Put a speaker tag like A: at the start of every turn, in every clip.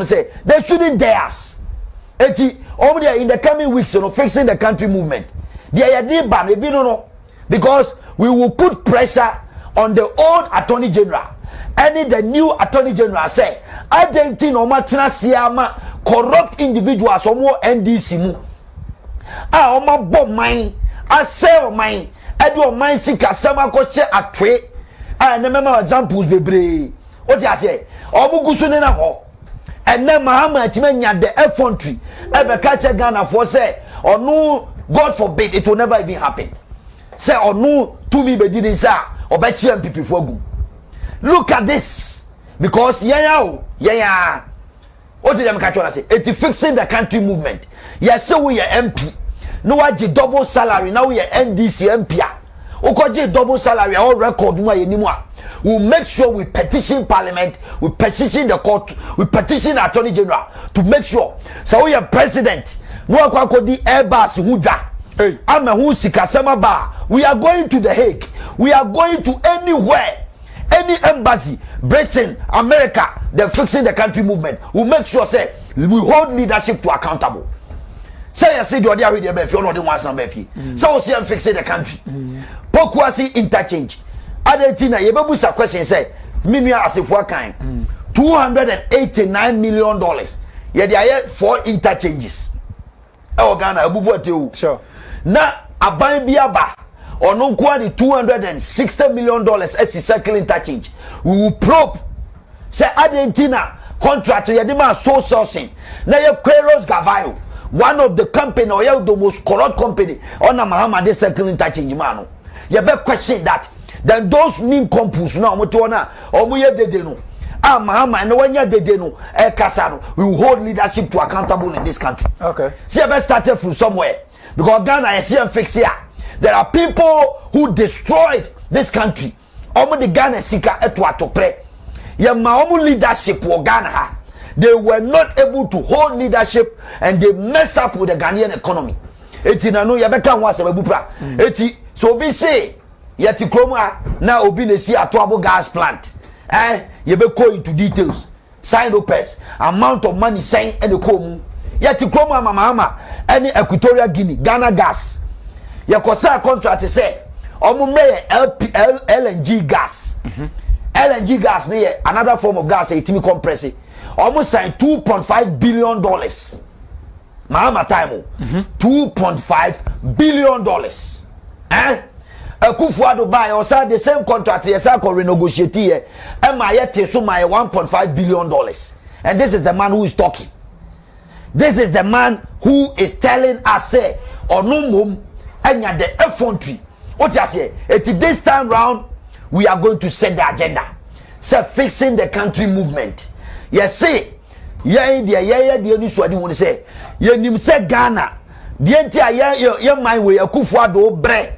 A: say they shouldn't dare us. Over there in the coming weeks, fixing the country movement. They are ban maybe no, because we will put pressure on the old attorney general. And the new attorney general say, I don't think no matter siama corrupt individuals or more NDC mu. Oma bomb mine, I sell mine, I do mine sika sama koche atwe. And remember examples bebre. What you say? Omu gusune na ho. And then Mahama Timenya the effrontery. Ebe catch Ghana for say, or no, God forbid, it will never even happen. Say, or no, to me, be didn't say, or bet MPP for good. Look at this. Because, yeah. What did them catch on? I say, it's fixing the country movement. Yes, so we are MP. No, I did double salary. Now we are NDC MP. Okoje double salary, all record anymore. We'll make sure we petition Parliament, we petition the court, we petition the Attorney General to make sure. So we are president. No akodi Airbus huja. I'm a husikasema ba. We are going to the Hague. We are going to anywhere, any embassy, Britain, America. They're fixing the country movement. We'll make sure say we hold leadership to accountable. Say I said you are there with your baby, you're not the ones number fee. So we see I'm fixing the country. Pokwasi interchange. Adentina yebebusa question say Mimia asifwa kan $289 million. Ye dey 4 interchanges. E Ghana ebubu ate.
B: Sure.
A: Na aban biaba ono kwa the $260 million as circle interchange. We will probe say Adentina contract ye dey ma so sourcing. Na ye Queiroz Gavayo, one of the company or the most corrupt company on Mahama de circle interchange man. You better question that. Then those mean compus now mutona or muye dedeno. Mahama and when you dedeno, Kasano, we will hold leadership to accountable in this country.
B: Okay.
A: See, I better started from somewhere. Because Ghana I see and fix here. There are people who destroyed this country. Omo the Ghana sika etwa to pray. Ya maomu leadership or Ghana. They were not able to hold leadership and they messed up with the Ghanaian economy. Eti na no ya beka nwa se bebupra. Eti so be say yeti kroma na obi na si atoabo gas plant. You be go into details. Sign opes, amount of money sign and the come. Yeti kroma Mahama any Equatorial Guinea, Ghana gas. Ya kosa contract say omo mre LNG gas. LNG gas ne another form of gas etimi compress it. Almost signed $2.5 billion. Mahama time, $2.5 billion. Kufuado buy or the same contract, yes, I can renegotiate here. And my yet so my $1.5 billion. And this is the man who is talking. This is the man who is telling us, say, or no mum, and the effrontery. What you say? At this time round, we are going to set the agenda. So fixing the country movement. Yes, say, the only swadi want to say, ye nim say Ghana, the entire ye mind way a kufuado bre,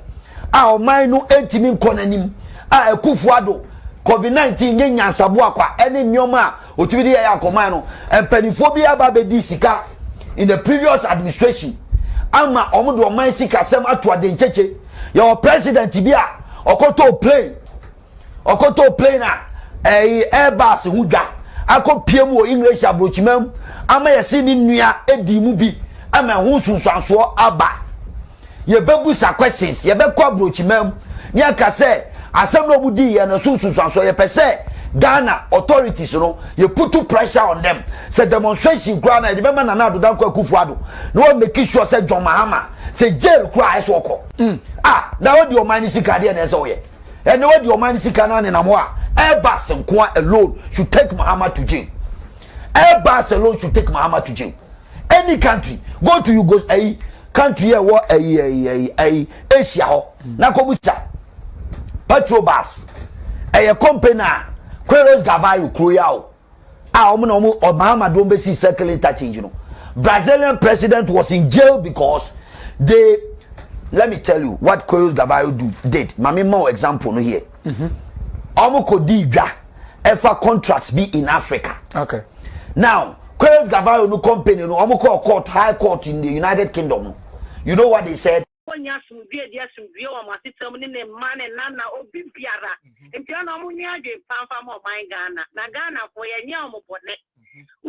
A: our mind no entimin konanim, a kufuado, COVID-19 yen sabuakwa, any nyoma, otubidi ya komano, and peniphobia babe disika in the previous administration. Ama omudu mind sika sem atwa dencheche, your president tibia, okoto plane na, Airbus huda. Ako PM wo English abrochimam ama yesi ni nua edi mu bi ama hu sunsanso aba ye bebusa questions ye be kwa abrochimam ni aka say asem no mu di ye na sunsanso ye pese Ghana authorities no ye put pressure on them say demonstration ground na de be na adodan kwa Kufuado no make sure say John Mahama say jail kra eso ko na what your man sika de na eso ye and what your man sika na na mo a Airbus alone should take Mahama to jail. Airbus alone should take Mahama to jail. Any country, go to Yugoslavia, country here, what Asia, Nakobusa, Petrobras, a company, Queiroz Gavayo, Cruyao, or Mahama don't see circle interchange. You know, Brazilian president was in jail because they. Let me tell you what Queiroz Gavayo did. Mami more example here. Omoko Dija, ever contracts be in Africa.
B: Okay.
A: Now, Queiroz Gavayo no company no Omoko court, high court in the United Kingdom. You know what they said?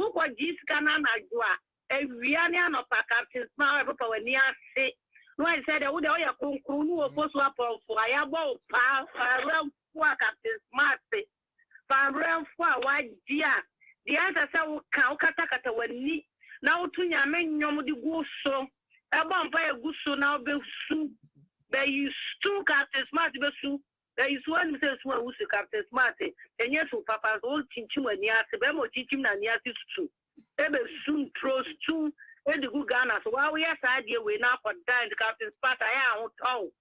B: Muko Giskana Najua, a Viana Captain Smart when near say. No, I said, I would all your conclude post up for Ayabo, Farrell, Captain Smart, Farrell, white dear. The answer said, Kaukata when ni. Now to your men, Yomudi Gusso, a vampire Gusso now be soon. There is two Captain Smart Bessu. There is one says who's Captain Smart, and yes, Papa's old teaching when Yas, Bemo teaching and Yas is true. Ever soon throws two. The good Ghana, so while we are idea we now for dying the Captain Smart, I am told.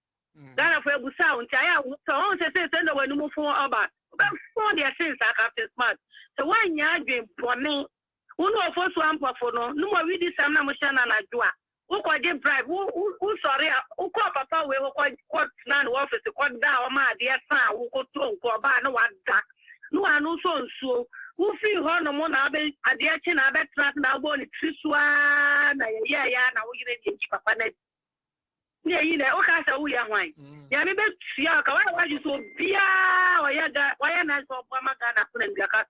B: Ghana for sound, I am so send away no more for about. But for their sins, Captain Smart. So when you are doing for me, who know for one for no more read this Sam Namushan and I do. Who could get bribe? Who sorry? Who call Papa? We will quite none office to cut down my dear son who go to go about no one that. No one also so. Who feel her no more now? At the action, I bet not now born Triswan. Yeah, now we get Papa. Yeah, you know, okay, so we are wine. Yeah, maybe Siaka, why you so beer? Why not for Mamma and Gaka?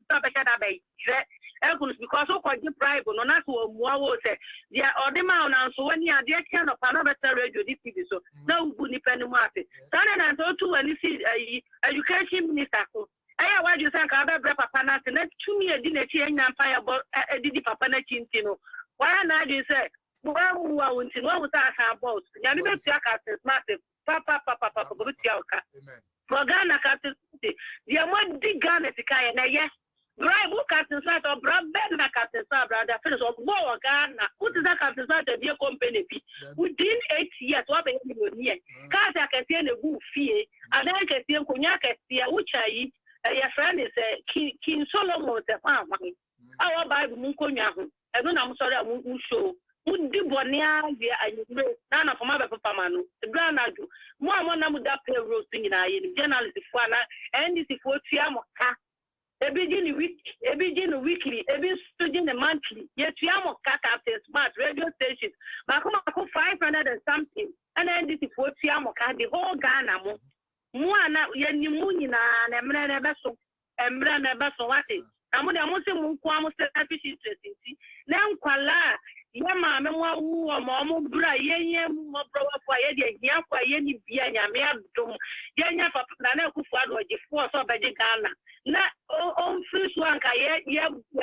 B: Because so quite deprived, no, not to more say. Yeah, or the man, so when you are the action of another radio, so no good depending market. Sana and so too, and you see, education minister. I want you think I better Papa Nat, and to me, I didn't change empire about Didi Papa Natino. Why not you say, well, what was that about? Yamiba Captain Massive, Papa, for Ghana Captain, the amount big Ghana to Kaya, yes. Drive who Captain Sat or Brad Ben Captain Sat, brother, finish of more Ghana. What is that Captain Sat, a dear company? Within 8 years, what they near. Casa can see a good fee, and I can see a cognac, which I your friend is King Solomon, the farm. Our Bible Munkonyahu. I don't know, I'm sorry, I won't show. Would be Bonia, none of my Papa Manu, the Grand Adu. More one would that play roasting in our journalist, and this is what Tiamoka. Every weekly, every student a monthly. Yes, Tiamoka Captain Smart radio station. Macoma 500 and something. And then this is what Tiamoka, the whole Ghana. Mwana yani muni na emre never so what is. Amudi amuse munkwa amuse fish interesting. Na nkwala ya maame mwa wo mo bra yenye mo bra wa ye de hia kwa ye ni bia nyame adom. Yenya papa na kufu ado ogefo so beje Ghana. Na on free so anka ye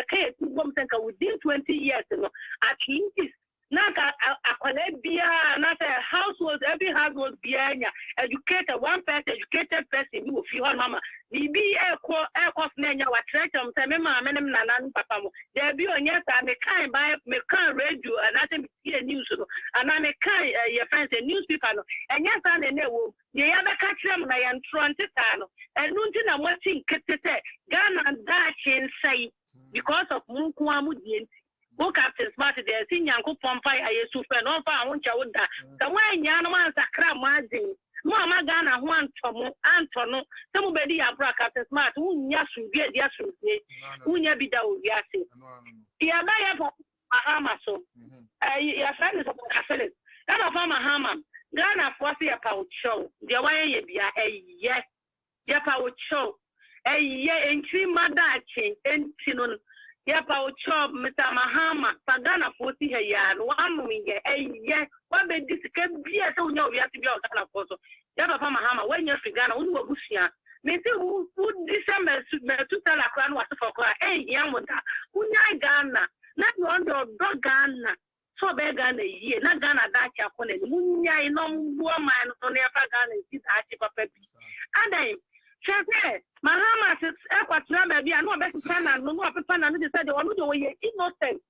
B: kai ku bom tanka within 20 years no at least Naka Akwalebia, not a household, every household behind educated one person, educated person, you feel mama. The be aircraft name, our treasure, Mamma, Nanan Papa. There be on yes, I may kind buy me can radio and I think see news, and I may kind your friends a newspaper. And yes, I know the other catch them, I am trying to tell. And nothing I'm watching Ghana and Dash say because of Munkwamudi. Who Captain Smart there, senior uncle Pompey, I used to spend all for I want you that. The way Yanman Sakra Margin, Mamma Ghana, one Antono, somebody a bra Captain Smart, who yasu get yasu, who never be down yassi. Yeah, my Mahama so. Your friend is a Philip. That of Mahama, Ghana for the pout show. The way you be a yes, your pout show. A year and 3 mother chain, and Tinon. Yapa chop Mr. Mahama, Pagana 40 yard, 1 minute, yes, what made this can be a so no, we have to be out of photo. Yapa Mahama, when you're Figana, who will Bushia. Maybe who December to tell a crown what for cry, Yamada, who Ghana, not one dog Ghana, so bad Ghana a year, not Ghana Dacha on it, Munya, no woman on the Pagana, is Archie Pepe. And I Chese, Mahama says, Equator, maybe I know better than I know what Papa and they said they were not away innocent.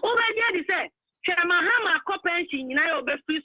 B: Oh, my dear, they said, Mahama, copper, she, I obey free